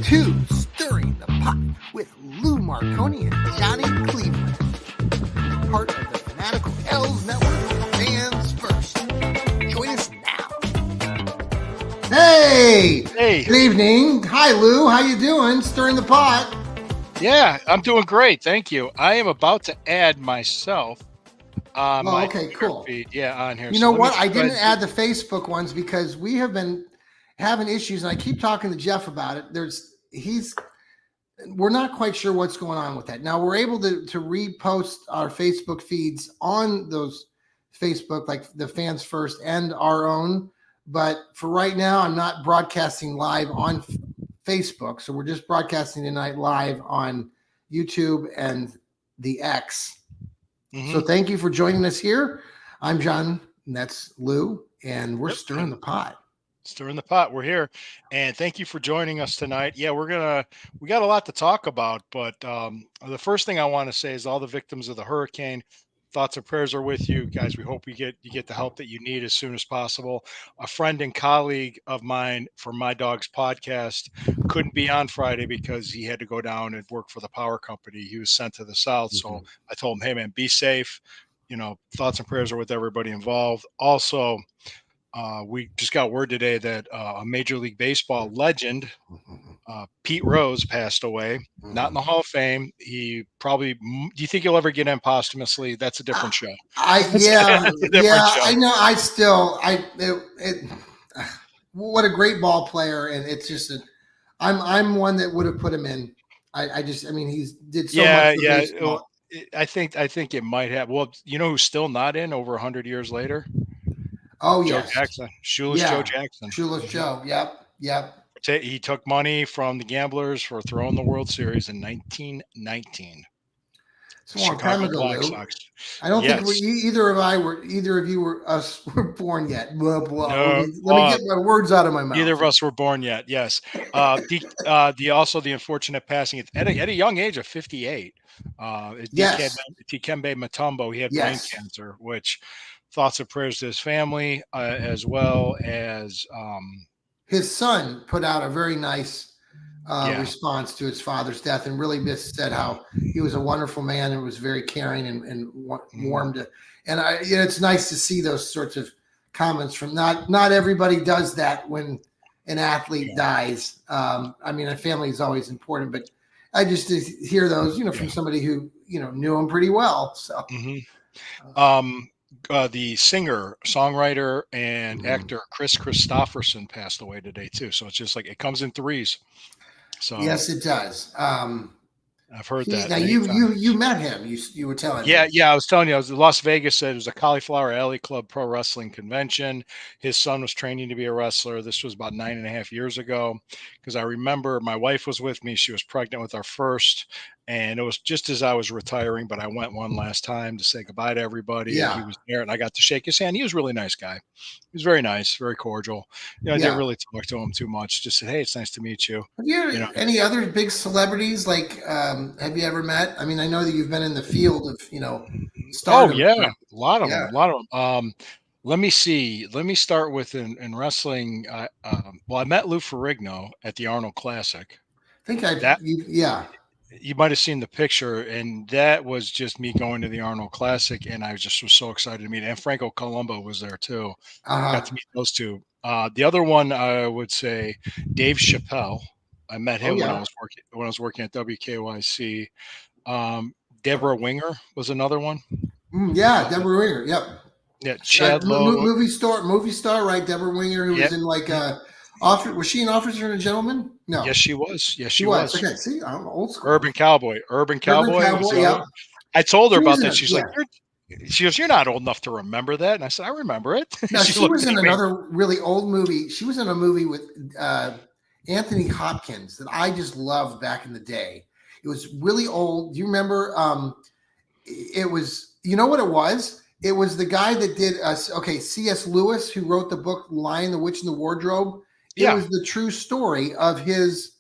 to Stirring the Pot with Lou Marconi and Johnny Cleveland. Part of the Fanatical L's Network, fans first. Join us now. Hey! Good evening. Hi, Lou. How you doing? Stirring the Pot. Yeah, I'm doing great. Thank you. I am about to add myself on my cool. feed. Yeah, on here. You know what? I didn't add the Facebook ones because we have been having issues, and I keep talking to Jeff about it. We're not quite sure what's going on with that. Now we're able to repost our Facebook feeds on those Facebook, like the Fans First and our own. But for right now, I'm not broadcasting live on Facebook. So we're just broadcasting tonight live on YouTube and the X. Mm-hmm. So thank you for joining us here. I'm John, and that's Lou, and we're stirring the pot. Stirring the pot. We're here, and thank you for joining us tonight. Yeah, we got a lot to talk about, but the first thing I want to say is all the victims of the hurricane, thoughts and prayers are with you guys. We hope you get the help that you need as soon as possible. A friend and colleague of mine from My Dog's podcast couldn't be on Friday because he had to go down and work for the power company. He was sent to the south. Mm-hmm. So I told him, hey man, be safe. You know, thoughts and prayers are with everybody involved. Also, we just got word today that a Major League Baseball legend, Pete Rose, passed away. Not in the Hall of Fame. He probably. Do you think he'll ever get in posthumously? That's a different show. Show. I know. What a great ball player, and it's just I'm one that would have put him in. He did so much for baseball. I think it might have. Well, you know who's still not in over 100 years later? Oh, Joe yes. Jackson. Shoeless Joe Jackson. Shoeless Joe. Yep. He took money from the gamblers for throwing the World Series in 1919. It's a long time ago, Lou. I don't think either of you were born yet. Blah, blah. Let me get my words out of my mouth. Neither of us were born yet. Yes. Also the unfortunate passing at a young age of 58. Dikembe Mutombo. He had brain cancer, which thoughts and prayers to his family, as well as his son put out a very nice response to his father's death, and really just said how he was a wonderful man and was very caring and warm to. And it's nice to see those sorts of comments from not everybody does that when an athlete dies. A family is always important, but I just hear those, from somebody who knew him pretty well. So. The singer, songwriter, and actor Chris Christopherson passed away today too. So it's just like it comes in threes. So yes, it does. I've heard that. Now you met him. You were telling me. Yeah. I was telling you. I was in Las Vegas. It was a Cauliflower Alley Club pro wrestling convention. His son was training to be a wrestler. This was about 9.5 years ago. Because I remember my wife was with me. She was pregnant with our first, and it was just as I was retiring. But I went one last time to say goodbye to everybody. Yeah. And he was there, and I got to shake his hand. He was a really nice guy. He was very nice, very cordial. I didn't really talk to him too much. Just said, "Hey, it's nice to meet you." Have you any other big celebrities have you ever met? I mean, I know that you've been in the field of, stardom. Oh yeah, a lot of them. Let me see. Let me start with in wrestling. I met Lou Ferrigno at the Arnold Classic. I think you might have seen the picture, and that was just me going to the Arnold Classic, and I was so excited to meet him. And Franco Columbu was there too. Got to meet those two. The other one, I would say, Dave Chappelle. I met him when I was working at WKYC. Deborah Winger was another one. Deborah Winger. Yep. Yeah, Chad Lowe. Movie star, right? Deborah Winger, who was in was she an Officer and a Gentleman? No. Yes, she was. Yes, she was. Okay, see, I'm old school. Urban Cowboy. I told her about that. She's like, she goes, "You're not old enough to remember that." And I said, "I remember it." No, she was in another really old movie. She was in a movie with Anthony Hopkins that I just loved back in the day. It was really old. Do you remember? It was, you know what it was? It was the guy that did C.S. Lewis, who wrote the book Lion, the Witch, and the Wardrobe. It was the true story of his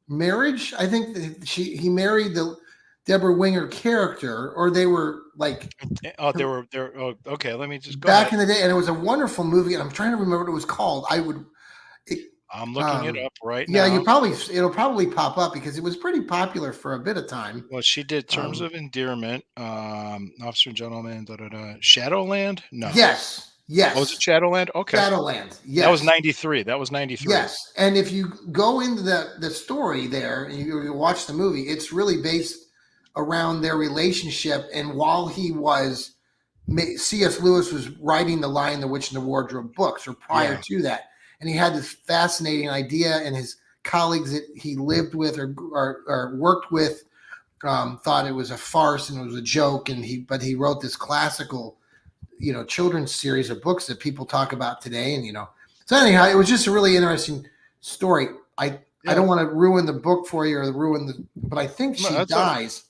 marriage. I think that he married the Deborah Winger character, or they were like. Okay, let me just go back in the day, and it was a wonderful movie. And I'm trying to remember what it was called. I'm looking it up right Yeah, now. it'll probably pop up because it was pretty popular for a bit of time. Well, she did Terms Um, of Endearment, Officer and Gentleman, da da da. Shadowland? No. yes, Oh, was it yes, Shadowland? Okay. Shadowlands. That was Yes, 93. That was 93. yes. And if you go into the story there and you watch the movie, it's really based around their relationship. And while he was C.S. Lewis was writing the Lion, the Witch, and the Wardrobe books, or prior Yeah. to that, and he had this fascinating idea, and his colleagues that he lived with or worked with thought it was a farce and it was a joke, and he wrote this classical, children's series of books that people talk about today, and so anyhow, it was just a really interesting story. I Yeah. don't want to ruin the book for you or but I think No, she that's dies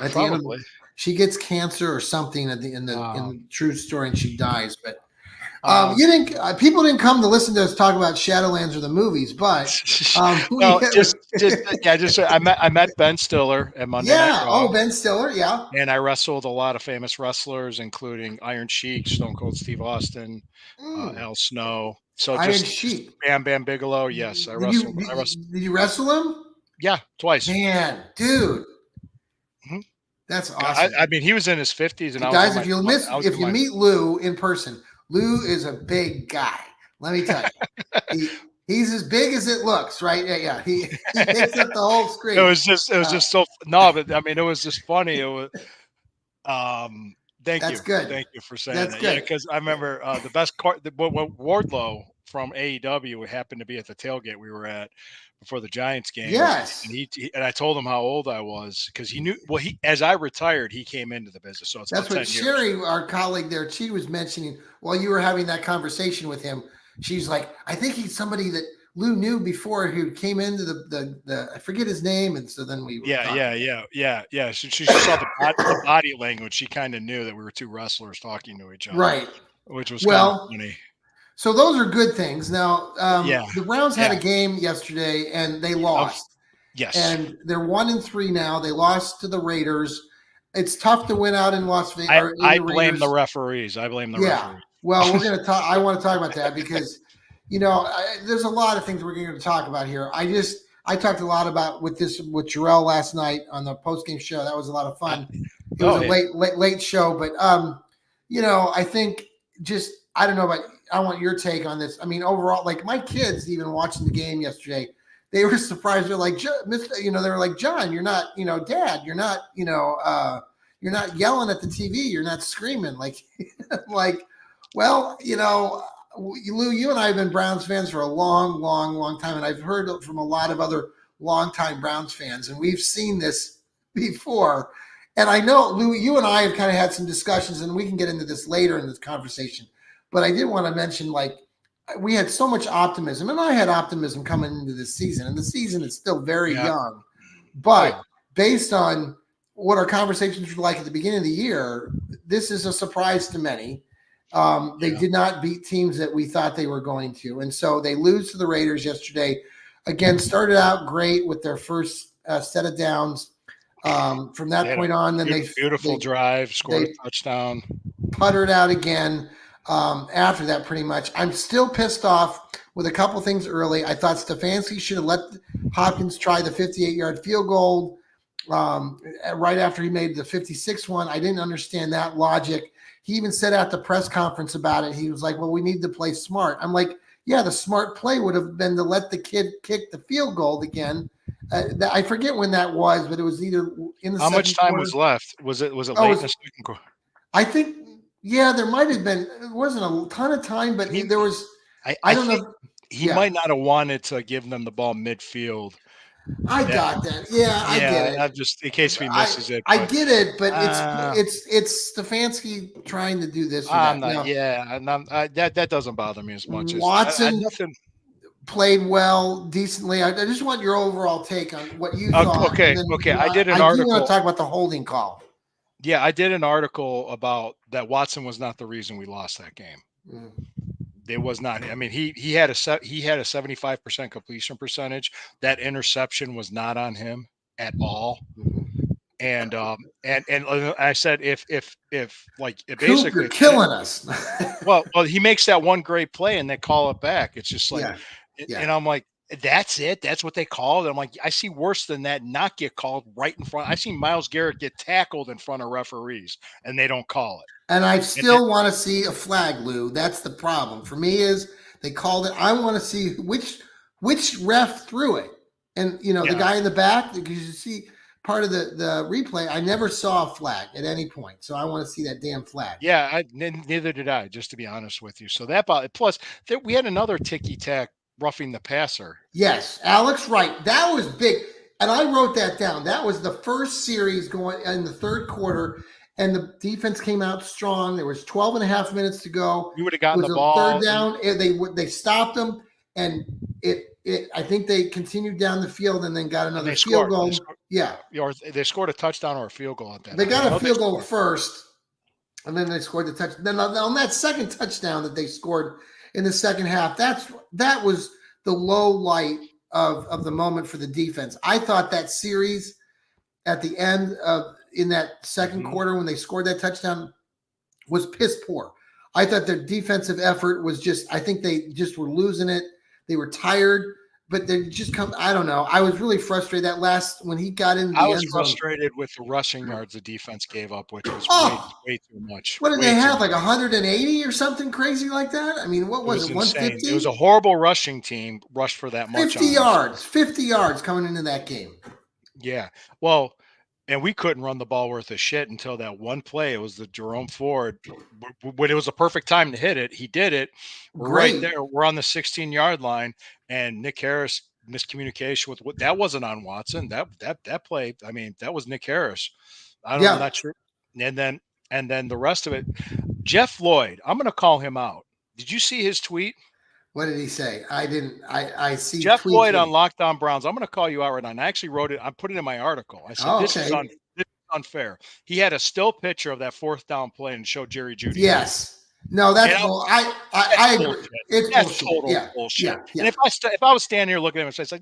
at the end of probably. she gets cancer or something in Um, the true story, and she dies. But um, you didn't people didn't come to listen to us talk about Shadowlands or the movies, but well, I met Ben Stiller at Monday Night yeah. Raw, Oh, Ben Stiller, yeah. and I wrestled a lot of famous wrestlers, including Iron Sheik, Stone Cold Steve Austin, Mm. Al Snow. So Iron just Sheep. Bam Bam Bigelow. Yes, I Did you wrestled. did I wrestled. you, did you wrestle him? Yeah, twice. Man, dude, Mhm. that's I, awesome. I mean, he was in his 50s, and I was in Guys, my. I was if in you my. meet Lou in person, Lou is a big guy. Let me tell you, he's as big as it looks, right? Yeah, yeah. He takes up the whole It screen. was just. It was Uh, just so. No, but I mean, it was just funny. It was. Um, thank that's you. good. Thank you for saying That's that. Yeah, good. because I remember the best card, Wardlow from AEW happened to be at the tailgate we were at before the Giants game, and Yes, and I told him how old I was because he knew. Well, he as I retired, he came into the business, so it's about that's what 10 years. Sherry, our colleague there, she was mentioning while you were having that conversation with him. She's like, I think he's somebody that Lou knew before who came into the I forget his name, and so then we were Yeah, talking. yeah, yeah, yeah, yeah. She saw the body language. She kind of knew that we were two wrestlers talking to each other, Right. which was kind of Well, funny. so those are good things. Now, Yeah, the Browns had a yeah. game yesterday and they Of lost. yes. And they're 1-3 now. They lost to the Raiders. It's tough to win out in Las Vegas I or in I the blame the Raiders. referees. I blame the Yeah. referees. Well, we're going to talk. I want to talk about that because, there's a lot of things we're going to talk about here. I talked a lot about with Jarrell last night on the post game show. That was a lot of I, fun. It was oh a yeah, late show, but I think just I don't know about. I want your take on this. I mean, overall, like my kids, even watching the game yesterday, they were surprised. They're like, they were like, John, you're not, Dad, you're not yelling at the TV. You're not screaming like, like, well, Lou, you and I have been Browns fans for a long, long, long time, and I've heard from a lot of other longtime Browns fans, and we've seen this before. And I know, Lou, you and I have kind of had some discussions, and we can get into this later in this conversation. But I did want to mention, like, we had so much optimism, and I had optimism coming into this season, and the season is still very yeah. young. Oh But yeah. based on what our conversations were like at the beginning of the year, this is a surprise to many. They Yeah. did not beat teams that we thought they were going to, and so they lose to the Raiders yesterday. Again, started out great with their first set of downs. From They that had a point on, then beautiful drive, scored a they touchdown. puttered out again after that, pretty much. I'm still pissed off with a couple things early. I thought Stefanski should have let Hopkins try the 58-yard field goal right after he made the 56 one. I didn't understand that logic. He even said at the press conference about it, he was like, well, we need to play smart. I'm like, yeah, the smart play would have been to let the kid kick the field goal again. I forget when that was, but it was either in the How much second time quarter. was left? Was it Oh, late it in the was, second quarter? I think, yeah, there might have been. It wasn't a ton of time, but He, there was. I I don't think know. he Yeah, might not have wanted to give them the ball midfield. I That got that. Yeah, I get yeah, it. I'm just in case he I misses it, I but get it, but uh, it's Stefanski trying to do this or I'm that. not. Now Yeah, that doesn't bother me as much as Watson nothing. played well, decently. I just want your overall take on what you Okay, thought, and okay, then okay. I did an I do want to article. talk about the holding call. Yeah, I did an article about that. Watson was not the reason we lost that game. Mm. It was not. I mean, he had a 75% completion percentage. That interception was not on him at all. And I said if like it Coop, basically you're if killing us. well he makes that one great play and they call it back. It's just like Yeah, Yeah. And I'm like, that's it. That's what they call it. I'm like, I see worse than that not get called right in front. I've seen Myles Garrett get tackled in front of referees and they don't call it. And I And then, still want to see a flag, Lou. That's the problem for me. Is they called it? I want to see which ref threw it, and the yeah, guy in the back, because you see part of the replay. I never saw a flag at any point, so I want to see that damn flag. yeah, neither did I, just to be honest with you. So plus we had another ticky tack roughing the passer. Yes, Alex Wright. That was big. And I wrote that down. That was the first series going in the third quarter, and the defense came out strong. There was 12 and a half minutes to go. You would have It gotten was the a third ball. down. They stopped them, and I think they continued down the field and then got another field goal. Yeah. Or they scored a touchdown or a field goal at that. They got a field goal first, and then they scored the touchdown. Then on that second touchdown that they scored in the second half, that was the low light of the moment for the defense. I thought that series at the end of in that second quarter when they scored that touchdown was piss poor. I thought their defensive effort was just, I think they just were losing it. They were tired, but they just come. I don't know. I was really frustrated that when he got in the I was end zone. frustrated with the rushing yards the defense gave up, which was way too much. What did they have? Like 180 or something crazy like that? I mean, what was it? 150? It was a horrible rushing team rushed for that much. 50 yards. 50 yards coming into that game. Yeah. Well, and we couldn't run the ball worth a shit until that one play. It was the Jerome Ford. When it was a perfect time to hit it, he did it. We're right there. We're on the 16-yard line, and Nick Harris miscommunication with what that wasn't on Watson. That play. I mean, that was Nick Harris. I'm not sure. And then the rest of it, Jeff Lloyd. I'm going to call him out. Did you see his tweet? What did he say? I didn't. I see Jeff Lloyd on Locked On Browns. I'm going to call you out right now. And I actually wrote it. I put it in my article. I said, this is unfair. He had a still picture of that fourth down play and showed Jerry Jeudy. Yes. No, that's I agree. Bullshit. It's that's bullshit. Total bullshit. Yeah. And if I was standing here looking at him, I'd say,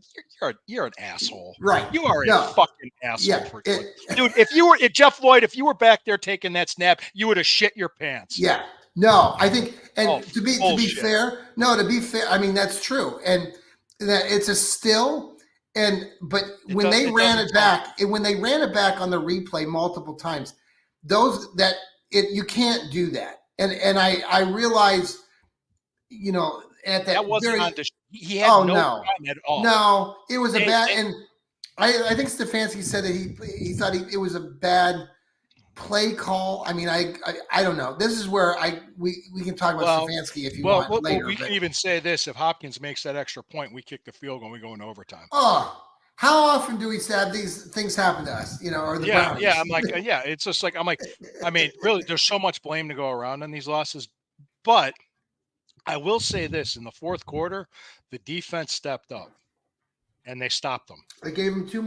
you're an asshole. Right. You are a fucking asshole. Yeah. Dude, if Jeff Lloyd, if you were back there taking that snap, you would have shit your pants. Yeah. No, I think, and to be fair, I mean, that's true. And that it's a still, but when they ran it back on the replay multiple times, you can't do that. And I realize, at that wasn't he had no time at all. No, it was a bad, and I think Stefanski said that he thought it was a bad play call. I mean, I don't know. This is where we can talk about Stefanski if you want later. We can even say this: if Hopkins makes that extra point, we kick the field goal and we go into overtime. Oh, how often do we have these things happen to us? Or the Browns? Yeah. I'm like, it's just like I mean, really, there's so much blame to go around on these losses, but I will say this: in the fourth quarter, the defense stepped up. And they stopped them. They gave him 3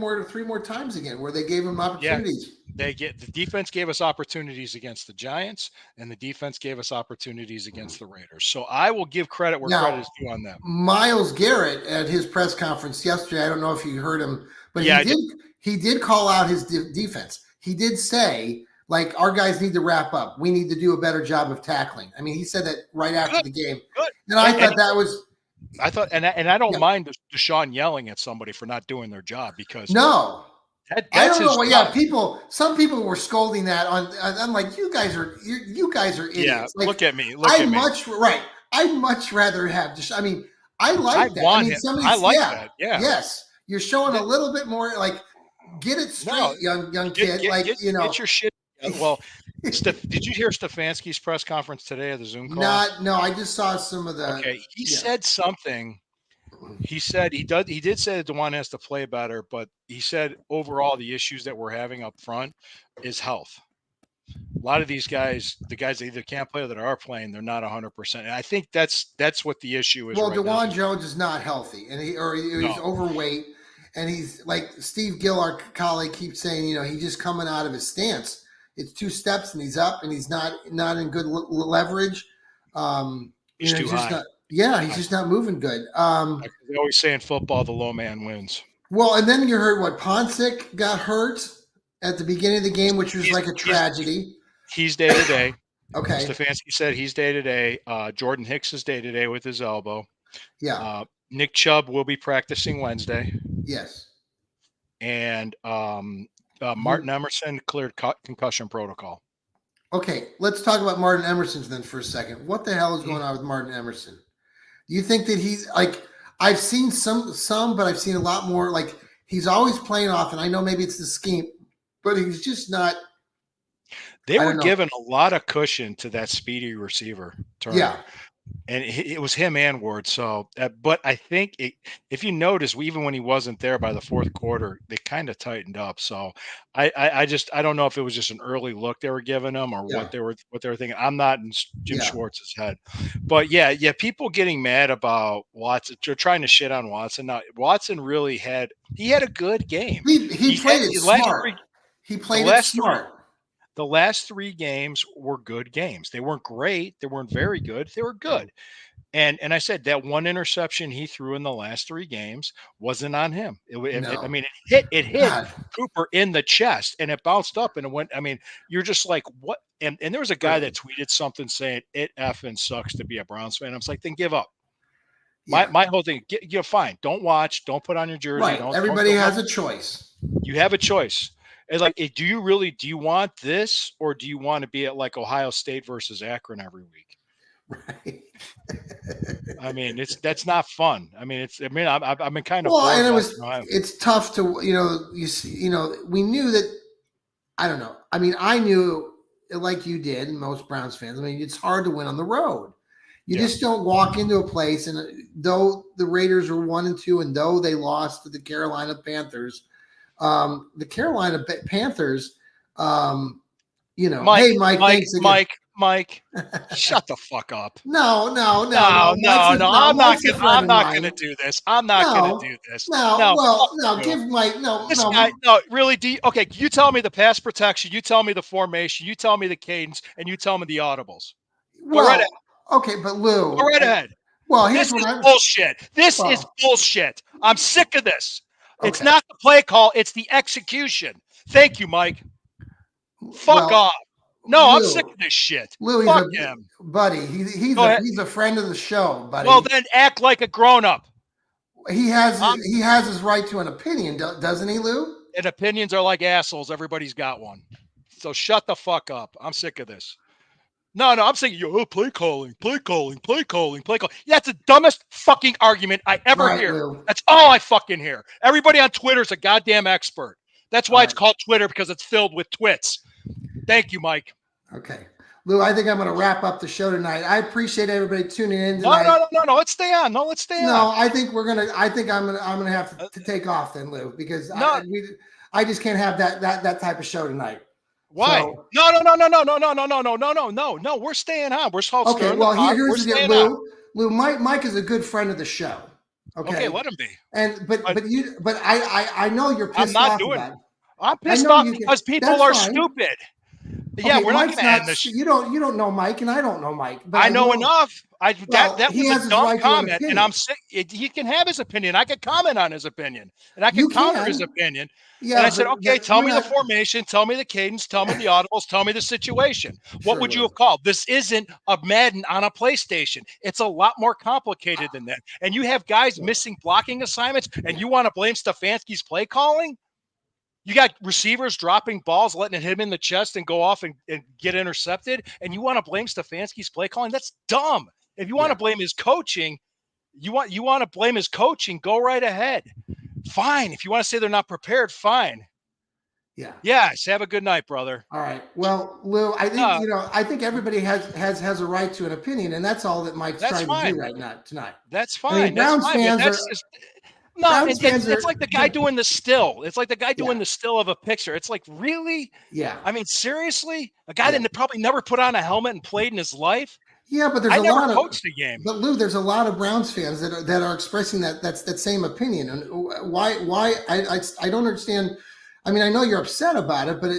more times again, where they gave him opportunities. The defense gave us opportunities against the Giants, and the defense gave us opportunities against the Raiders. So I will give credit where credit is due on them. Myles Garrett at his press conference yesterday, I don't know if you heard him, but he did call out his defense. He did say, like, our guys need to wrap up. We need to do a better job of tackling. I mean, he said that right after the game. Good. And I thought that was. I thought, and I don't mind Deshaun yelling at somebody for not doing their job because I don't know. Yeah, some people were scolding that I'm like, you guys are idiots. Yeah, like, look at me. I'd much rather have. I mean, I like that. I like that. Yeah. Yes, you're showing a little bit more. Like, get it straight, young kid. Get your shit. Well, did you hear Stefanski's press conference today at the Zoom call? No, I just saw some of the. Okay, he said something. He said he did say that DeJuan has to play better, but he said overall the issues that we're having up front is health. A lot of these guys, the guys that either can't play or that are playing, they're not 100%. And I think that's what the issue is. Well, DeJuan Jones is not healthy, and he's overweight, and he's like Steve Gill, our colleague, keeps saying, he's just coming out of his stance. It's 2 steps and he's up and he's not in good leverage. He's too high. He's just not moving good. They always say in football, the low man wins. Well, and then you heard what Ponsic got hurt at the beginning of the game, which was like a tragedy. He's day to day. Okay. Stefanski said he's day to day. Jordan Hicks is day to day with his elbow. Yeah. Nick Chubb will be practicing Wednesday, Yes. and Martin Emerson cleared concussion protocol. Okay, let's talk about Martin Emerson then for a second. What the hell is Mhm. going on with Martin Emerson? Do you think that he's like, I've seen some, but I've seen a lot more. Like he's always playing off, and I know maybe it's the scheme, but he's just not. They I were don't know. given a lot of cushion to that speedy receiver Yeah, Turner, and it was him and Ward. So, but I think if you notice, even when he wasn't there by the fourth quarter, they kind of tightened up. So, I don't know if it was just an early look they were giving him or yeah, what they were thinking. I'm not in Jim yeah. Schwartz's head, but yeah, people getting mad about Watson. They're trying to shit on Watson. Now, Watson really had a good game. He He's had played it the last smart. three He the played it last three smart. the last three games were good games. They weren't great. They weren't very good. They were good. And I said that one interception he threw in the last three games wasn't on him. I No, mean, it hit God, Cooper in the chest and it bounced up and it went. I mean, you're just like, what? And there was a guy right? that tweeted something saying it effing sucks to be a Browns fan. I was like, then give up. My Yeah, my whole thing, you're fine. Don't watch. Don't put on your jersey. right. Everybody has a choice, You have a choice. It's like, do you want this or do you want to be at like Ohio State versus Akron every week? right? I mean, that's not fun. I mean, I've been kind of Well, bored and watching Ohio. it's tough to you see we knew that. I don't know. I mean, I knew like you did, and most Browns fans. I mean, it's hard to win on the road. You Yeah. just don't walk into a place, and though the Raiders are 1-2, and though they lost to the Carolina Panthers, the Carolina Panthers, Mike, hey Mike, Mike, thanks again. Mike, Mike, shut the fuck up. No, no, no, No, no. no, no. Mike's a friend I'm of not gonna mine. do this. I'm not gonna No, do this. no. No, fuck Well, no. you. Give Mike. No, This no. guy, no, really. Okay, you tell me the pass protection. You tell me the formation. You tell me the cadence, and you tell me the audibles. Go right ahead. Well, okay, but Go Lou. right ahead. Well, This here's what is I'm. bullshit. This is Well, bullshit. I'm sick of this. It's okay. not the play call, it's the execution. Thank you, Mike. Fuck Well, off. No, I'm sick Lou. of this shit. Lou, he's Fuck a him. buddy. Go ahead. He's a friend of the show, Well, buddy. then act like a grown up. Um, He has his right to an opinion, doesn't he, Lou? and opinions are like assholes. Everybody's got one. So shut the fuck up. I'm sick of this. No, I'm saying, play calling, play calling, play calling, play calling. Yeah, that's the dumbest fucking argument I All ever right, hear. Lou. That's all I fucking hear. Everybody on Twitter is a goddamn expert. That's All why it's right. called Twitter, because it's filled with twits. Thank you, Mike. Okay. Lou, I think I'm going to wrap up the show tonight. I appreciate everybody tuning in No, tonight. no. Let's stay on. No, let's stay No, on. I think I'm gonna have to take off then, Lou, because No. I just can't have that type of show tonight. Why? So, No. We're staying on. We're stirring okay, the well pot. We're here's the deal, staying on. Lou. Mike is a good friend of the show. Okay, Okay, let him be. and but I know you're I'm pissed not off doing about it. it. I'm I pissed know off you can. because people That's are fine. stupid. Yeah, Okay, we're not Mike's going to not. end this. You don't know Mike, and I don't know Mike, but I I know know. enough. Well, That he was a has his dumb right to an comment, and opinion. I'm sick. He can have his opinion. I could comment on his opinion, and I You could counter his can. opinion. And I Yeah, said, okay, but tell we're me the not. formation, tell me the cadence, tell me the audibles, tell me the situation. What Sure, would you Lou. have called? This isn't a Madden on a PlayStation. It's a lot more complicated than that. And you have guys missing blocking assignments, and you want to blame Stefanski's play calling? You got receivers dropping balls, letting it hit him in the chest and go off and get intercepted. And you want to blame Stefanski's play calling? That's dumb. If you want to Yeah. blame his coaching, you want to blame his coaching, go right ahead. Fine. If you want to say they're not prepared, fine. Yeah. Yes. Have a good night, brother. All right. Well, Lou, I think No, I think everybody has a right to an opinion, and that's all that Mike's that's trying to do fine. right now tonight. That's I mean, fine. That's fine. But that's just no. Browns fans It's are like the guy doing the still. It's like the guy doing yeah, the still of a picture. It's like, really? yeah, I mean, seriously? A guy yeah, that probably never put on a helmet and played in his life? yeah. But there's I a never lot of coached a game. but Lou, there's a lot of Browns fans that are expressing that same opinion, and why I don't understand. I mean, I know you're upset about it, but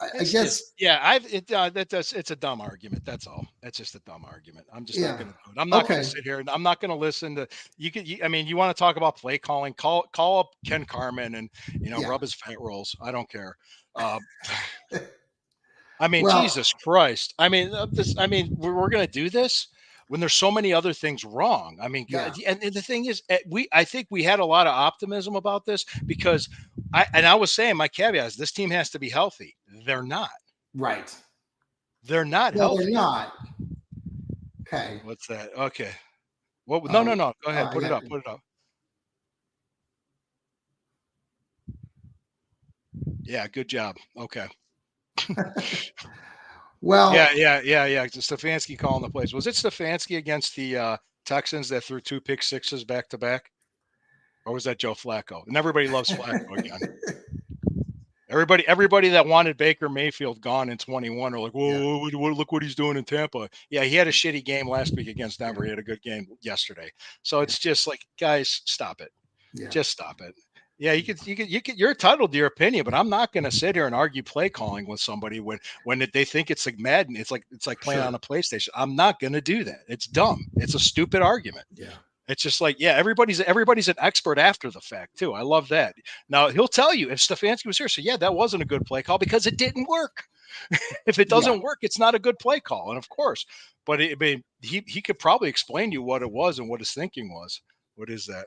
I It's guess just, yeah, it's a dumb argument. That's all. That's just a dumb argument. I'm just not yeah. going to do it. I'm not going Okay. to sit here and I'm not going to listen to I mean, you want to talk about play calling, call up Ken Carmen and, Yeah. rub his fat rolls. I don't care. Um, I mean, Well, Jesus Christ. I mean, we're going to do this. when there's so many other things wrong. I mean, Yeah. and the thing is, I think we had a lot of optimism about this because I was saying my caveat is this team has to be healthy. They're not. Right. They're not Well, they're healthy. not. Okay. What's that? Okay. Well, no, Oh, no, no. Go ahead. I Put it got. up. Put it up. Yeah. Good job. Okay. Well, Yeah. Stefanski calling the plays. Was it Stefanski against the Texans that threw 2 pick sixes back to back? Or was that Joe Flacco? And everybody loves Flacco again. Everybody that wanted Baker Mayfield gone in 21 are like, yeah. whoa, look what he's doing in Tampa. Yeah, he had a shitty game last week against Denver. He had a good game yesterday. So it's just like, guys, stop it. Yeah. Just stop it. Yeah, you're entitled to your opinion, but I'm not going to sit here and argue play calling with somebody when they think it's like Madden. It's like playing on a PlayStation. I'm not going to do that. It's dumb. It's a stupid argument. Yeah. It's just like, yeah, everybody's an expert after the fact too. I love that. Now he'll tell you if Stefanski was here, so yeah, that wasn't a good play call because it didn't work. If it doesn't work, it's not a good play call, and of course, but he could probably explain to you what it was and what his thinking was. What is that?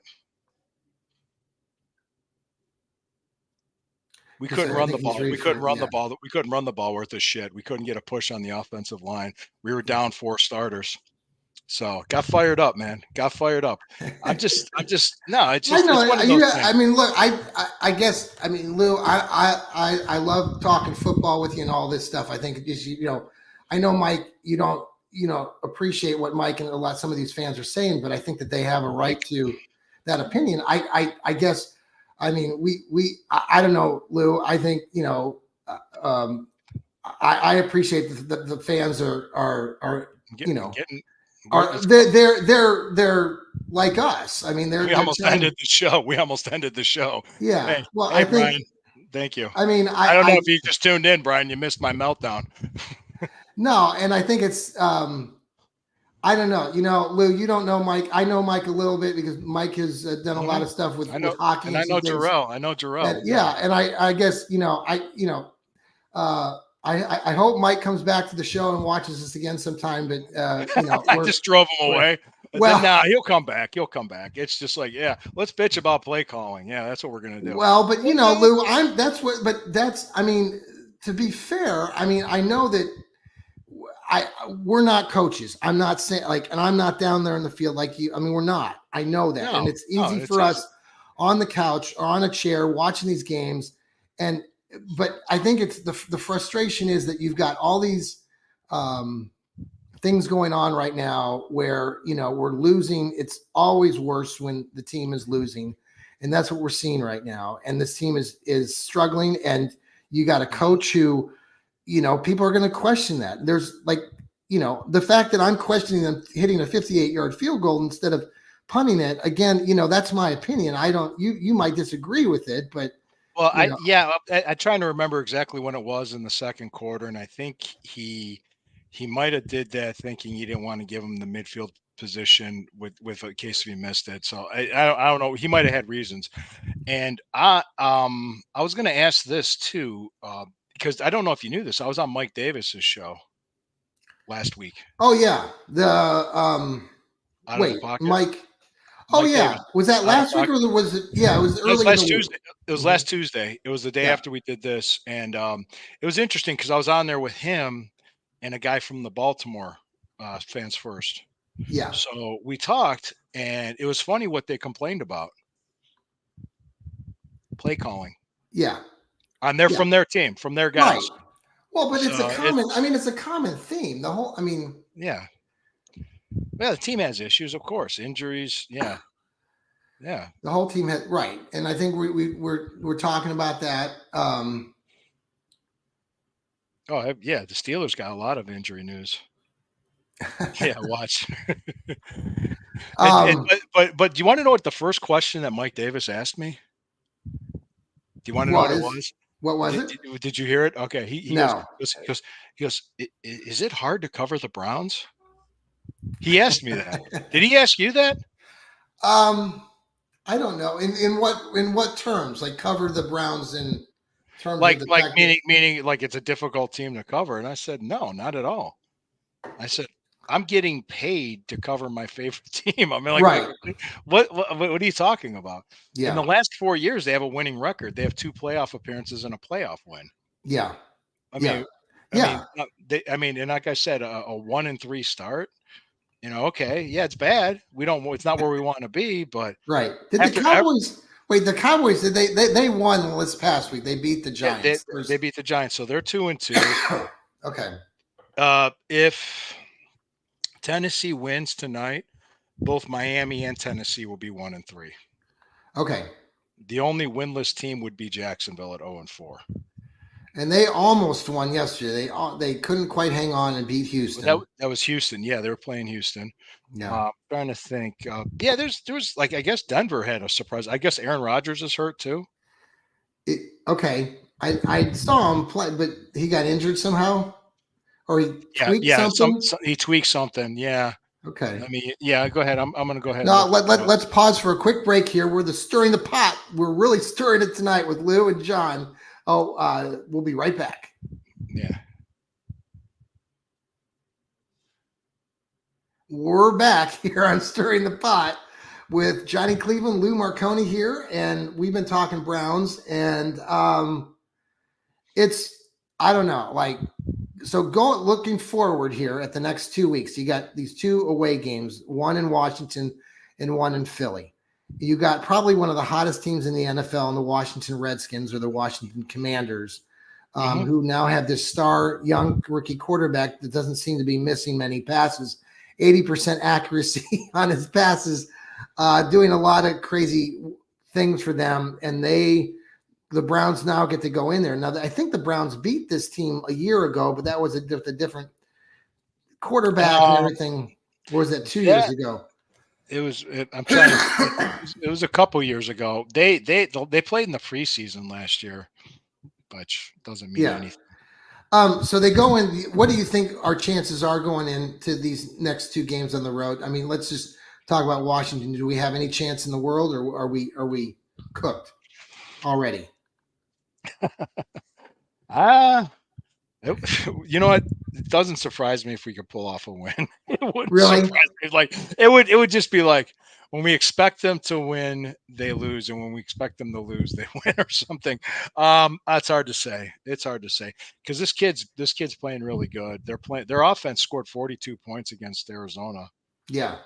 We couldn't run the ball. We couldn't run the ball. We couldn't run the ball worth of shit. We couldn't get a push on the offensive line. We were down 4 starters. So got fired up, man. Got fired up. I'm just no. It's just. I know. It's one of those things. I mean, look. I guess. I mean, Lou. I love talking football with you and all this stuff. I think is I know Mike. You don't appreciate what Mike and some of these fans are saying, but I think that they have a right to that opinion. I guess. I mean, I don't know, Lou. I think I appreciate the fans are they're like us. I mean, we almost ended the show. Yeah. Hey, well, I think, Brian, thank you. I mean, I don't know if you just tuned in, Brian. You missed my meltdown. No, and I think it's I don't know. Lou, you don't know Mike. I know Mike a little bit because Mike has done a lot of stuff with hockey. And I know Jarrell. And I guess I hope Mike comes back to the show and watches us again sometime. But I just drove him away. Well, now he'll come back. It's just like, yeah, let's bitch about play calling. Yeah, that's what we're gonna do. Well, but Lou, I mean, to be fair, I mean, I know that we're not coaches. I'm not saying and I'm not down there in the field like you. I mean, we're not. I know that, and it's easy for us on the couch or on a chair watching these games, but I think it's the frustration is that you've got all these things going on right now where we're losing. It's always worse when the team is losing, and that's what we're seeing right now. And this team is struggling, and you got a coach who, people are going to question that. There's the fact that I'm questioning them hitting a 58-yard field goal instead of punting it again. That's my opinion. I don't. You might disagree with it, but. Well, I'm trying to remember exactly when it was in the second quarter, and I think he might have did that thinking he didn't want to give him the midfield position with in case he missed it. So I don't know. He might have had reasons, and I was going to ask this too because I don't know if you knew this. I was on Mike Davis's show last week. Oh yeah, Mike. Oh yeah, Davis. Was that last week or was it? Yeah, it was early. It was last Tuesday. It was last Tuesday. It was the day after we did this, and it was interesting because I was on there with him and a guy from the Baltimore Fans First. Yeah. So we talked, and it was funny what they complained about. Play calling. Yeah. From their team, from their guys. Right. Well, but it's a common. It's a common theme. The whole. Yeah. Well, the team has issues, of course, injuries. Yeah, yeah. The whole team had and I think we're talking about that. Oh yeah, the Steelers got a lot of injury news. Yeah, watch. But do you want to know what the first question that Mike Davis asked me? Do you want to know what it was? What was it? Did you hear it? Okay, he no. goes, is it hard to cover the Browns? He asked me that. Did he ask you that? I don't know. In what terms? Like cover the Browns in terms of the meaning like it's a difficult team to cover. And I said, no, not at all. I said, I'm getting paid to cover my favorite team. I mean, like, Right. what are you talking about? In the Yeah. last 4 years, they have a winning record. They have 2 playoff appearances and a playoff win. Yeah. I Yeah. mean Yeah. and like I said, a 1-3 start, okay, yeah, it's bad. It's not where we want to be, but Right. Did the after Cowboys wait? The Cowboys did they won this past week? They beat the yeah, Giants. they beat the Giants, so they're 2-2. Okay. If Tennessee wins tonight, both Miami and Tennessee will be 1-3. Okay. The only winless team would be Jacksonville at 0-4. And they almost won yesterday. They couldn't quite hang on and beat But that Houston. that was Houston. Yeah, they were playing Houston. Yeah. Trying to think. Yeah, there was like, I guess Denver had a surprise. I guess Aaron Rodgers is hurt too. Okay. I saw him play, but he got injured somehow, or he Yeah, tweaked yeah. something. He tweaked something. Yeah. Okay. I mean, yeah. Go ahead. I'm gonna go ahead and Now look. let's pause for a quick break here. We're stirring the pot. We're really stirring it tonight with Lou and John. We'll be right back. Yeah. We're back here on Stirring the Pot with Johnny Cleveland, Lou Marconi here, and we've been talking Browns, and it's I don't know, like so looking forward here at the next 2 weeks. You got these 2 away games, one in Washington and one in Philly. You got probably one of the hottest teams in the NFL in the Washington Redskins or the Washington Commanders, who now have this star young rookie quarterback that doesn't seem to be missing many passes. 80% accuracy on his passes, doing a lot of crazy things for them. And the Browns now get to go in there. Now, I think the Browns beat this team a year ago, but that was a different quarterback and everything. Or was that 2 years ago? I'm trying to. It was a couple years ago. They played in the preseason last year, which doesn't mean anything. So they go in. What do you think our chances are going into these next 2 games on the road? I mean, let's just talk about Washington. Do we have any chance in the world, or are we cooked already? You know what? It doesn't surprise me if we could pull off a win. It wouldn't Really? surprise me. Like it would just be like when we expect them to win, they lose, and when we expect them to lose, they win or something. That's hard to say. It's hard to say because this kid's playing really good. Their offense scored 42 points against Arizona. Yeah.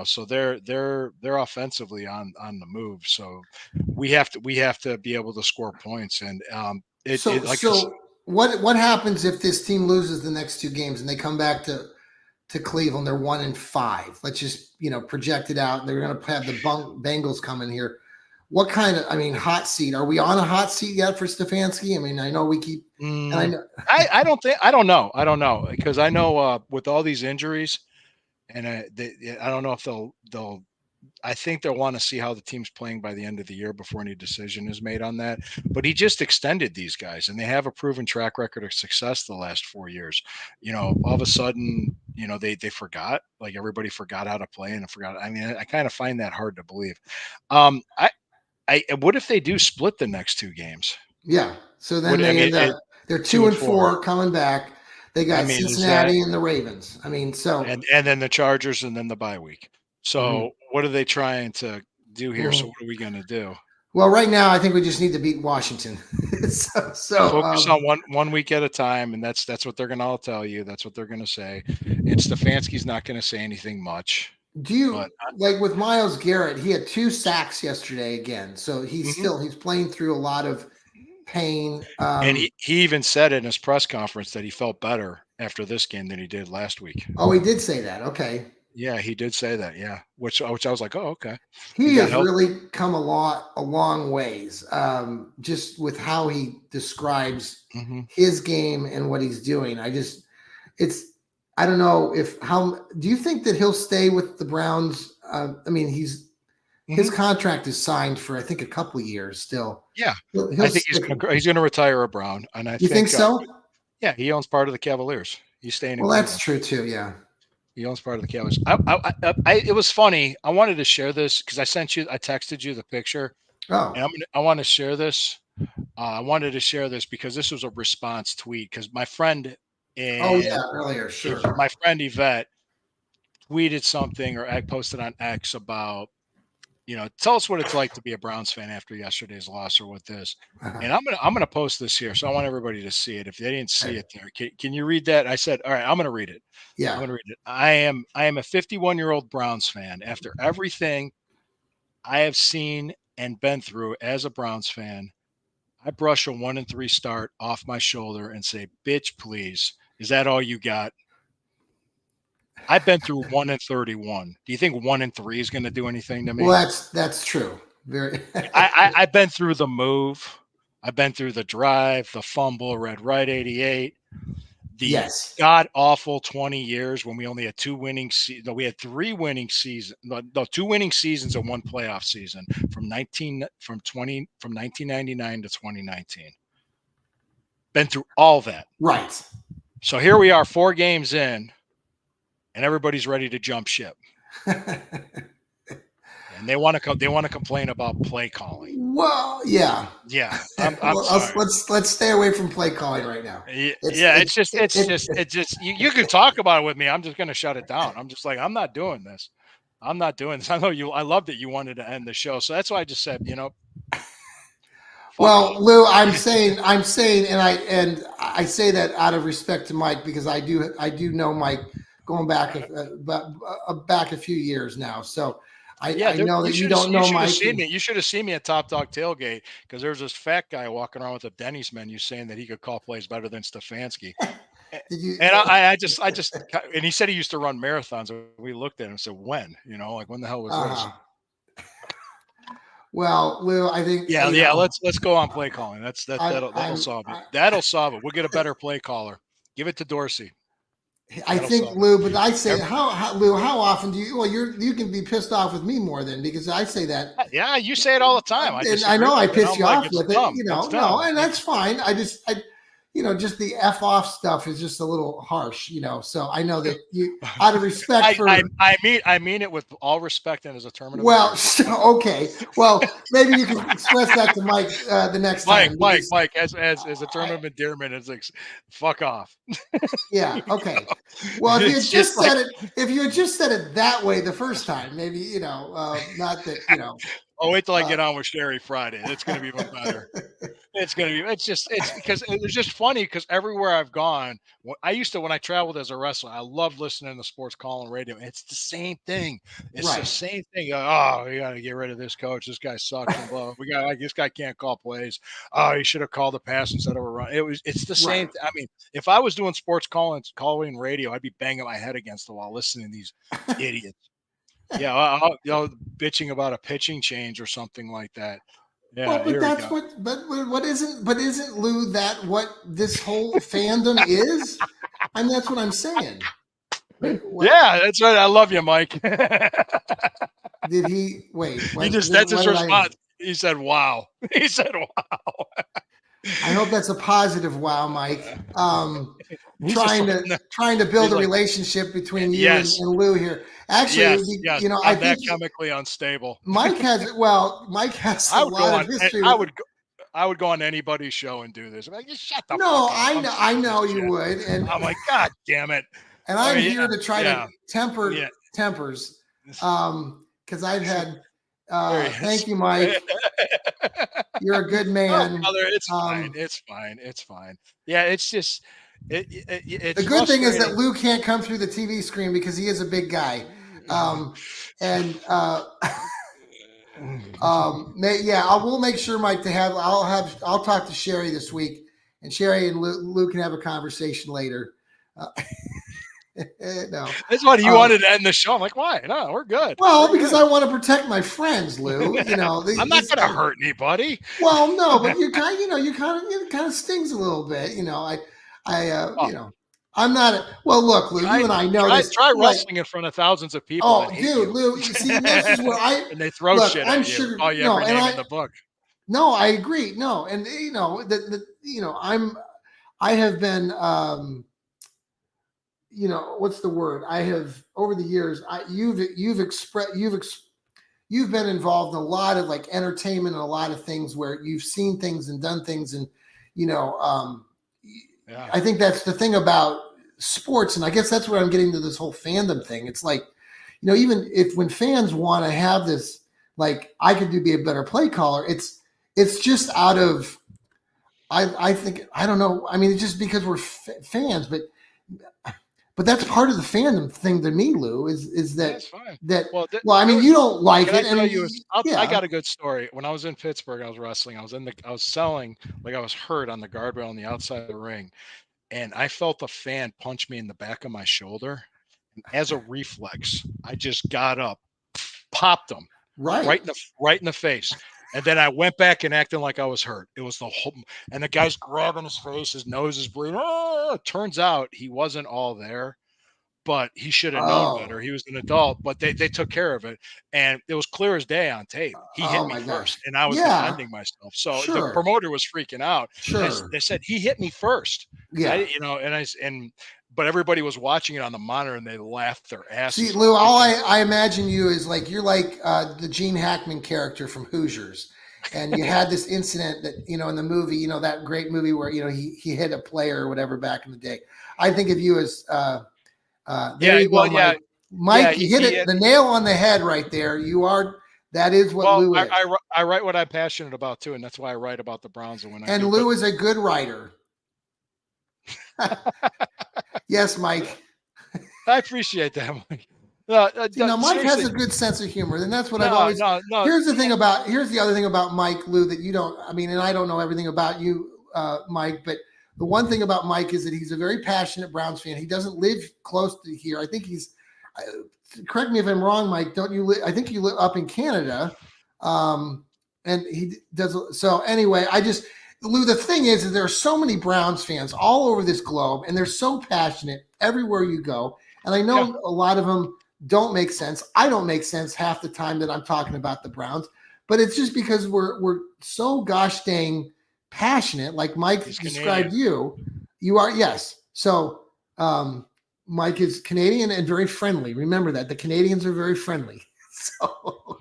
So they're offensively on the move. So we have to be able to score points, and what happens if this team loses the next 2 games and they come back to Cleveland? They're 1-5. Let's just project it out. They're going to have the Bengals come in here. What kind of hot seat? Are we on a hot seat yet for Stefanski? I mean, I know we keep. I don't know because I know with all these injuries, and I don't know if they'll. I think they'll want to see how the team's playing by the end of the year before any decision is made on that. But he just extended these guys, and they have a proven track record of success the last 4 years. All of a sudden, they forgot, like everybody forgot how to play and forgot. I mean, I kind of find that hard to believe. What if they do split the next 2 games? Yeah. So then they're 2-4 coming back. They got Cincinnati and the Ravens. And then the Chargers and then the bye week. So what are they trying to do here? So what are we going to do? Well, right now, I think we just need to beat Washington. so focus on one week at a time, and that's what they're going to all tell you. That's what they're going to say. And Stefanski's not going to say anything much. Do you like with Myles Garrett? He had 2 sacks yesterday again, so he's playing through a lot of pain. And he even said in his press conference that he felt better after this game than he did last week. Oh, he did say that. Okay. Yeah, he did say that. Yeah, which I was like, oh, okay. He has really come a long ways, just with how he describes his game and what he's doing. I don't know do you think that he'll stay with the Browns? His contract is signed for, I think, a couple of years still. Yeah. I think he's going to retire a Brown. And you think so? Yeah. He owns part of the Cavaliers. He's staying in Cleveland. That's true too. Yeah. He owns part of the Cavaliers. It was funny. I wanted to share this because I texted you the picture. Oh. And I want to share this. I wanted to share this because this was a response tweet because my friend. Earlier, sure. My friend Yvette tweeted something or I posted on X about, tell us what it's like to be a Browns fan after yesterday's loss or what this. And I'm gonna post this here, so I want everybody to see it. If they didn't see it there, can you read that? I said, all right, I'm gonna read it. Yeah. I'm gonna read it. I am a 51-year-old Browns fan. After everything I have seen and been through as a Browns fan, I brush a 1-3 start off my shoulder and say, "Bitch, please, is that all you got?" I've been through 1-31. Do you think 1-3 is going to do anything to me? Well, that's true. Very. I've been through the move. I've been through the drive, the fumble, red right 88, the Yes. god awful 20 years when we only had two winning seasons. No, we had three winning seasons. No, two winning seasons and one playoff season from 1999 to 2019. Been through all that. Right. So here we are, 4 games in, and everybody's ready to jump ship. And they want to complain about play calling. Well, yeah. Yeah. I'm sorry. Let's stay away from play calling right now. It's just you can talk about it with me. I'm just going to shut it down. I'm just like, I'm not doing this. I know I love that you wanted to end the show. So that's why I just said, Well, Lou, I'm saying, and I say that out of respect to Mike, because I do know Mike going back back a few years now. So I know that you don't know Mike. You should have seen me at Top Dog Tailgate, because there's this fat guy walking around with a Denny's menu saying that he could call plays better than Stefanski. I just and he said he used to run marathons. And we looked at him and said, when? Like, when the hell was this? Well, Lou, I think let's go on play calling. That'll solve it. That'll solve it. We'll get a better play caller. Give it to Dorsey. I think, Lou, but I say, Lou, how often do you? Well, you can be pissed off with me more than, because I say that. Yeah, you say it all the time. I know I piss you off with it. No, and that's fine. Just the F off stuff is just a little harsh, So I know that you, out of respect for, I mean it with all respect and as a term. Well, okay. Well, maybe you can express that to Mike the next time. Mike, as a term of endearment, it's like, fuck off. Yeah. Okay. Well, if you had just said it that way the first time, maybe not that Oh, wait till I get on with Sherry Friday. It's going to be even better. It's because it was just funny, because everywhere I've gone, when I traveled as a wrestler, I loved listening to sports calling radio. It's the same thing. It's the same thing. Oh, we got to get rid of this coach. This guy sucks. And blah. This guy can't call plays. Oh, he should have called the pass instead of a run. It's the same. I mean, if I was doing sports calling radio, I'd be banging my head against the wall listening to these idiots. Yeah, bitching about a pitching change or something like that. Yeah, but isn't Lou that what this whole fandom is? And that's what I'm saying. Yeah, that's right. I love you, Mike. Did he wait? That's his response. He said, "Wow." He said, "Wow." I hope that's a positive wow, Mike. Trying to build a relationship between you and Lou here. Actually, yes. I'm that chemically unstable. Mike has a lot of history. I would go on anybody's show and do this. I'm like, just shut the fuck up. I know you would. And I'm like, God damn it. And I'm here to try to temper tempers. Because I've had thank you, Mike. You're a good man. No, brother, it's fine. It's fine. Yeah, it's just it's the good thing is that Lou can't come through the TV screen because he is a big guy. We'll make sure, Mike, I'll talk to Sherry this week, and Sherry and Lou can have a conversation later. No, that's what you wanted to end the show. I'm like, why? No, we're good. Well, because I want to protect my friends, Lou. I'm not going to hurt anybody. Well, no, but you kind of stings a little bit. I'm not. Well, look, Lou, you and I know this. Try wrestling in front of thousands of people. Oh, dude, Lou, you see, this is where and they throw shit at you. Call you every name in the book. No, I agree. No, and I have been. What's the word? I have over the years. You've been involved in a lot of like entertainment and a lot of things where you've seen things and done things, and I think that's the thing about sports, and I guess that's where I'm getting to this whole fandom thing. It's like even if when fans want to have this, like I could be a better play caller, it's just out of I think I don't know. I mean, it's just because we're fans, but that's part of the fandom thing to me, Lou. Is Yeah, that it's fine. that Well, well, I there mean, was. you don't like Can I it, tell and you? I yeah, got a good story. When I was in Pittsburgh, I was wrestling. I was selling, like I was hurt on the guardrail on the outside of the ring, and I felt a fan punch me in the back of my shoulder. And as a reflex, I just got up, popped him right. right in the face. And then I went back and acting like I was hurt. It was the whole, and the guy's grabbing his face, his nose is bleeding. Oh, turns out he wasn't all there, but he should have known Oh, better. He was an adult, but they took care of it. And it was clear as day on tape. He hit oh me my gosh. first, and I was Yeah, defending myself. So the sure, promoter was freaking out. And sure. they said, he hit me first. And Yeah. but everybody was watching it on the monitor and they laughed their See, asses Lou, off all because I imagine you is like you're like the Gene Hackman character from Hoosiers, and you had this incident that in the movie, that great movie where he hit a player or whatever back in the day. I think of you as there yeah, you go, well, Mike. yeah, Mike, you hit it the nail on the head right there. You are that is what well, Lou is, I write what I'm passionate about too, and that's why I write about the Browns and when I and do. But Lou is a good writer. Yes, Mike. I appreciate that, Mike. See, now Mike has Seriously, a good sense of humor, and that's what I've always. no. Here's the other thing about Mike, Lou, that you don't. I mean, and I don't know everything about you, Mike, but the one thing about Mike is that he's a very passionate Browns fan. He doesn't live close to here. I think he's. Correct me if I'm wrong, Mike. Don't you live? I think you live up in Canada, and he does. So anyway, Lou. The thing is that there are so many Browns fans all over this globe, and they're so passionate everywhere you go. And I Yeah, know a lot of them don't make sense. I don't make sense half the time that I'm talking about the Browns, but it's just because we're so gosh dang passionate. Like Mike he's described Canadian. you, you are yes. So Mike is Canadian and very friendly. Remember that the Canadians are very friendly. So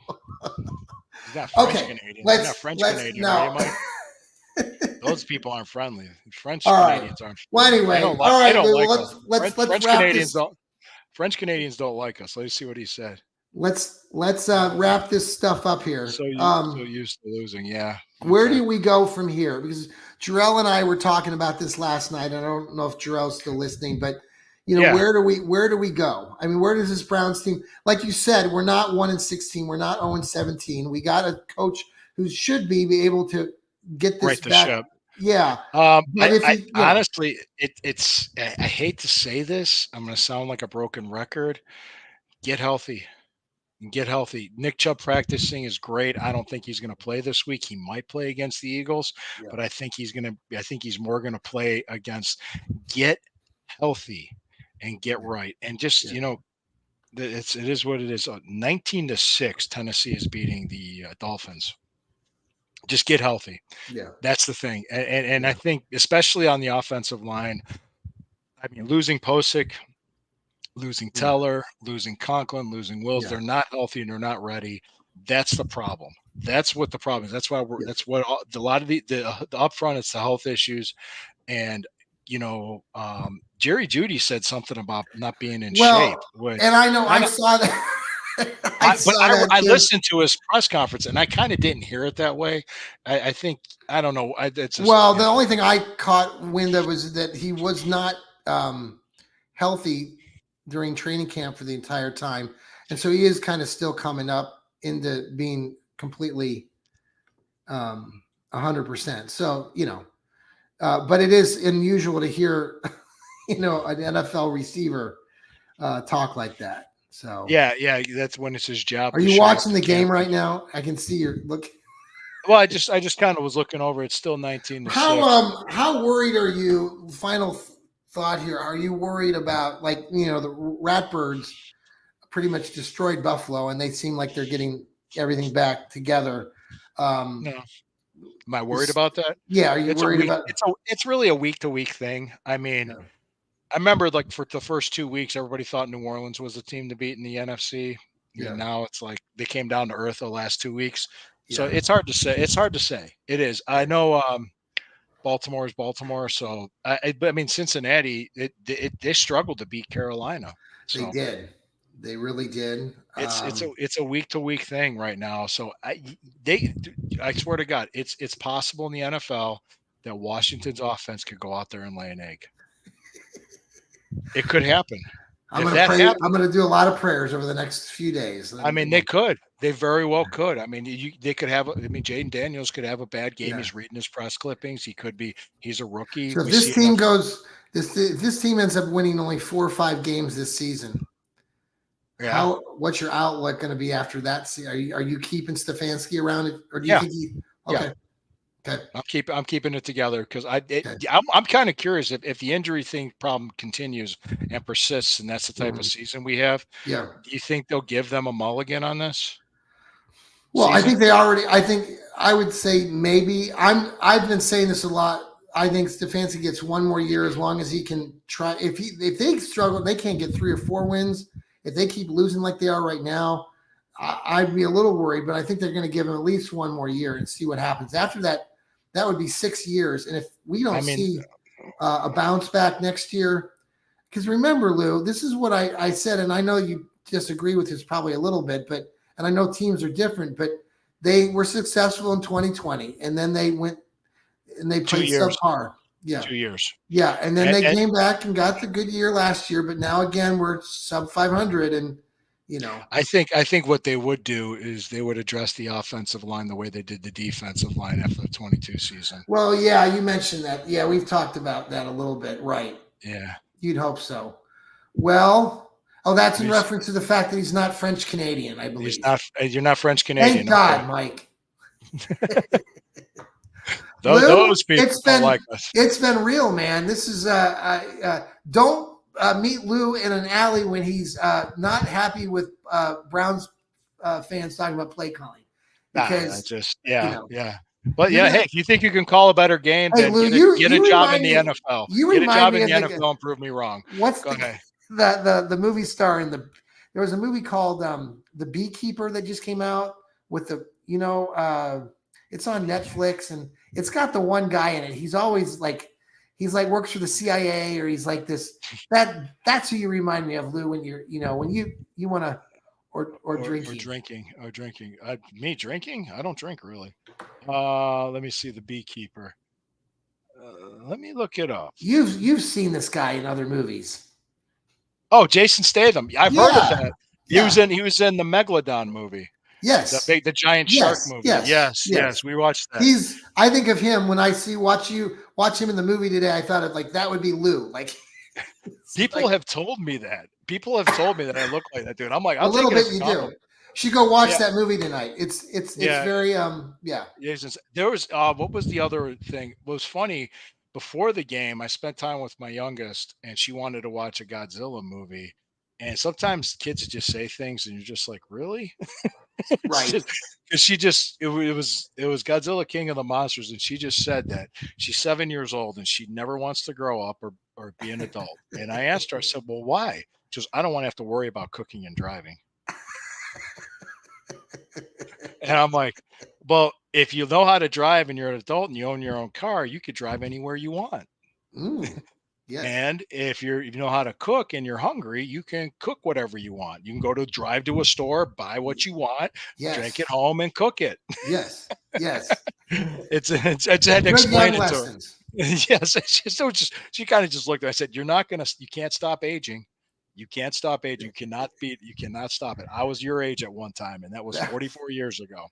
He's not French okay, Canadian. You're not French let's Canadian, are you, now. Mike? Those people aren't friendly. French All right. Canadians aren't. Well, anyway, all They right, don't Lou. like us. Let's wrap this. French Canadians don't like us. Let's see what he said. Let's wrap this stuff up here. So used to losing. Yeah. Where Okay. do we go from here? Because Jarrell and I were talking about this last night. I don't know if Jarrell's still listening, but Yeah. where do we go? I mean, where does this Browns team? Like you said, we're not 1-16. We're not 0-17. We got a coach who should be able to get this Right the back. ship. Yeah, but if he, honestly, it's. I hate to say this. I'm going to sound like a broken record. Get healthy. Get healthy. Nick Chubb practicing is great. I don't think he's going to play this week. He might play against the Eagles, Yeah. but I think he's more going to play against. Get healthy and get right, and just it is what it is. 19-6, Tennessee is beating the Dolphins. Just get healthy. Yeah. That's the thing, and I think especially on the offensive line. I mean, losing Posick, losing Teller, losing Conklin, losing Wills. They're not healthy and they're not ready. That's the problem. That's what the problem is. That's why that's what a lot of the upfront, it's the health issues. And, Jerry Jeudy said something about not being in shape. And I know I saw that. I listened to his press conference and I kind of didn't hear it that way. I think, I don't know. It's just, the only thing I caught wind of was that he was not healthy during training camp for the entire time. And so he is kind of still coming up into being completely 100%. So, but it is unusual to hear, an NFL receiver talk like that. So yeah, that's when it's his job. Are you watching the game right now? I can see your look. Well, I just kind of was looking over. It's still 19-6. How worried are you? Final thought here. Are you worried about the Ratbirds pretty much destroyed Buffalo and they seem like they're getting everything back together? No. Am I worried about that? Yeah. Are you worried about it's really a week to week thing. I mean, I remember for the first 2 weeks, everybody thought New Orleans was the team to beat in the NFC. And now it's like they came down to earth the last 2 weeks. So it's hard to say. It's hard to say. It is. I know Baltimore is Baltimore. So but I mean, Cincinnati, they struggled to beat Carolina. So. They did. They really did. It's a week to week thing right now. So I swear to God, it's possible in the NFL that Washington's offense could go out there and lay an egg. It could happen. I'm If going to that pray. happens, I'm going to do a lot of prayers over the next few days. I mean, they could. They very well could. I mean, they could have. I mean, Jaden Daniels could have a bad game. Yeah. He's reading his press clippings. He could be. He's a rookie. So if We see this team enough. goes, if this team ends up winning only 4 or 5 games this season, Yeah. what's your outlook going to be after that? Are you keeping Stefanski around it, or do you Yeah. think he? Okay. Yeah. Okay. I'm keeping it together because Okay. I'm kind of curious if the injury thing problem continues and persists, and that's the type of season we have. Yeah. Do you think they'll give them a mulligan on this? Well, I season? think they already. I think I would say maybe. I've been saying this a lot. I think Stefanski gets one more year as long as he can try. If they struggle, they can't get 3 or 4 wins. If they keep losing like they are right now, I'd be a little worried. But I think they're going to give him at least one more year and see what happens after that. That would be 6 years. And if we don't see a bounce back next year, because remember, Lou, this is what I said, and I know you disagree with this probably a little bit, and I know teams are different, but they were successful in 2020, and then they went and they played subpar. Yeah. 2 years. Yeah. And then they came back and got the good year last year, but now again, we're sub 500 and, I think what they would do is they would address the offensive line the way they did the defensive line after the 22 season. Well, yeah, you mentioned that. Yeah, we've talked about that a little bit. Right. Yeah. You'd hope so. Well, that's in reference to the fact that he's not French Canadian, I believe. You're not French Canadian. Thank God, Mike. Those people don't like us. It's been real, man. This is don't meet Lou in an alley when he's not happy with Browns fans talking about play calling. Because yeah. But hey, if you think you can call a better game, then Lou, get a job in the NFL. Get a job in the NFL and prove me wrong. What's the movie star in there was a movie called The Beekeeper that just came out with the it's on Netflix and it's got the one guy in it. He's always he's works for the CIA or he's like this. That's who you remind me of, Lou, when you're when you want to or drinking. Me drinking? I don't drink really. Let me see The Beekeeper. Let me look it up. You've seen this guy in other movies. Oh, Jason Statham. I've heard of that. He was in the Megalodon movie. Yes. The giant shark movie. Yes. We watched that. I think of him when I watch him in the movie today. I thought of that would be Lou. People have told me that. People have told me that I look like that dude. I'm like, a little bit. You do. You should go watch that movie tonight. It's very yeah. There was what was the other thing? What was funny before the game? I spent time with my youngest, and she wanted to watch a Godzilla movie. And sometimes kids just say things, and you're just like, really? Right. Because it was Godzilla King of the Monsters, and she just said that she's 7 years old and she never wants to grow up or be an adult. And I asked her, I said, well, why? She goes, I don't want to have to worry about cooking and driving. And I'm like, well, if you know how to drive and you're an adult and you own your own car, you could drive anywhere you want. Yes. And if you know how to cook and you're hungry, you can cook whatever you want. You can drive to a store, buy what you want, drink it home, and cook it. Yes. Yes. It's had to explain it to her. Yes. She kind of just looked at me. I said, you can't stop aging. You can't stop aging. You cannot stop it. I was your age at one time, and that was 44 years ago.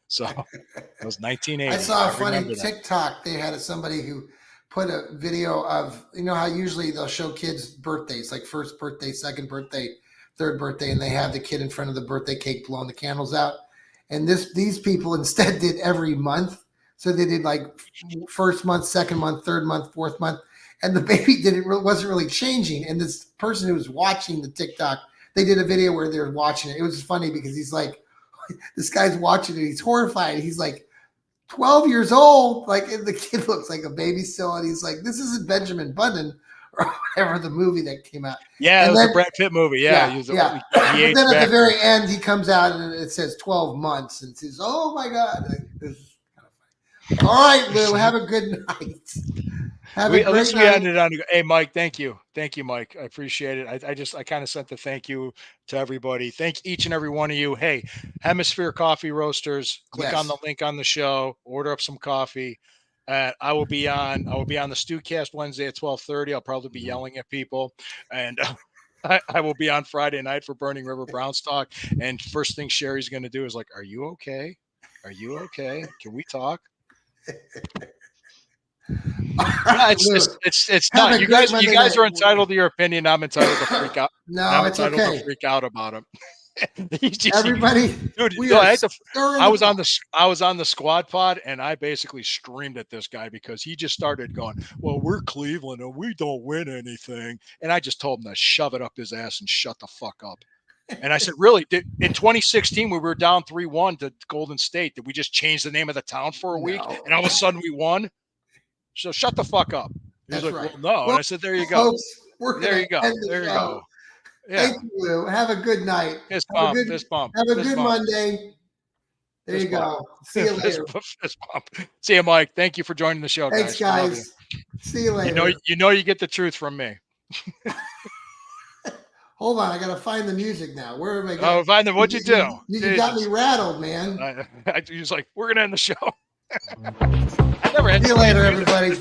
So it was 1980. I saw a funny TikTok. They had somebody who put a video of, how usually they'll show kids birthdays, like first birthday, second birthday, third birthday, and they have the kid in front of the birthday cake blowing the candles out. And these people instead did every month. So they did first month, second month, third month, fourth month. And the baby wasn't really changing. And this person who was watching the TikTok, they did a video where they were watching it. It was funny because he's like, this guy's watching it. He's horrified. He's like 12 years old. And the kid looks like a baby still. And he's like, this isn't Benjamin Button or whatever the movie that came out. Yeah, it was a Brad Pitt movie. Yeah. But then at the very end, he comes out and it says 12 months and says, oh my God. This is kind of funny. All right, Lou, have a good night. Have a At great least we night. ended on. Hey, Mike, thank you, Mike. I appreciate it. I kind of sent the thank you to everybody. Thank each and every one of you. Hey, Hemisphere Coffee Roasters. Click on Yes. the link on the show. Order up some coffee. I will be on the Stewcast Wednesday at 12:30. I'll probably be yelling at people, and I will be on Friday night for Burning River Browns talk. And first thing Sherry's going to do is like, "Are you okay? Are you okay? Can we talk?" No, it's Have not. a You great guys Monday night. are entitled to your opinion. I'm entitled to freak out. No, I'm it's entitled to okay. freak out about him. Everybody, Dude, we no, are stirring I the was pot. on the squad pod, and I basically screamed at this guy because he just started going, "Well, we're Cleveland and we don't win anything," and I just told him to shove it up his ass and shut the fuck up. And I said, "Really? In 2016, we were down 3-1 to Golden State. Did we just change the name of the town for a week, No. and all of a sudden we won? So shut the fuck up." He's That's like, right. "Well, no," and Well, I said, "There you go. folks, we're There gonna you go. end the There you show. go. Yeah, Thank you, Lou. Have a good night. fist Have a bump, good fist bump, have a fist good bump, Monday. There you fist bump, go. See you fist later. bump, fist bump." See you, Mike. Thank you for joining the show, Thanks, guys. We love you. guys. See you later. You know, you get the truth from me. Hold on, I gotta find the music now. Where am I Oh, going? find them. What'd you do? You got me rattled, man. He was like, "We're gonna end the show." I never had. See you later, everybody.